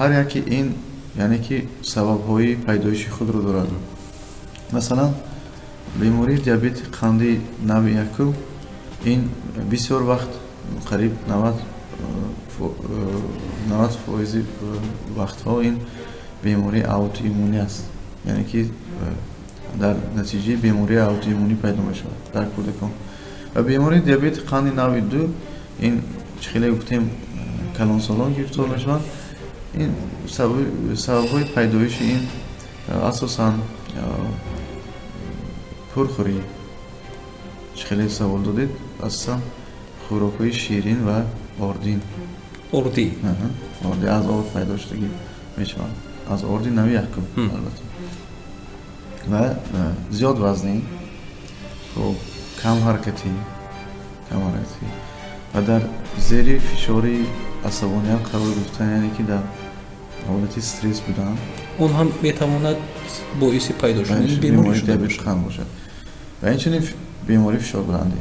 ҳар яке ин яъне ки сабабҳои пайдоиши худро дорад. Масалан, бемории диабети қанди нави якум ин бисёр вақт қариб 90% вақтҳо ин бемории аутоиммунӣ аст. Яъне ки дар натиҷаи бемории аутоиммунӣ пайдо мешавад дар кӯдакон. Ва бемории диабети қанди нави 2 ин чӣ хеле гуфтем калонсолон гирифтор мешаванд. ин сабабҳои пайдоиши ин асосан пурхӯрӣ, чӣ хеле савол додед, асосан хӯрокҳои ширин ва ордин. Орди аз орд пайдо шудагӣ мешаванд. Аз орди нави якум албатта. Ва зиёд вазнӣ, кам ҳаракатӣ ва дар зери фишори асабоният қарор гирифтан, яъне ки дар ҳолати стресс будан, он ҳам метавонад боиси пайдо шудани бемории диабети қанд бошад. Ва инчунин бемории фишорбуландӣ.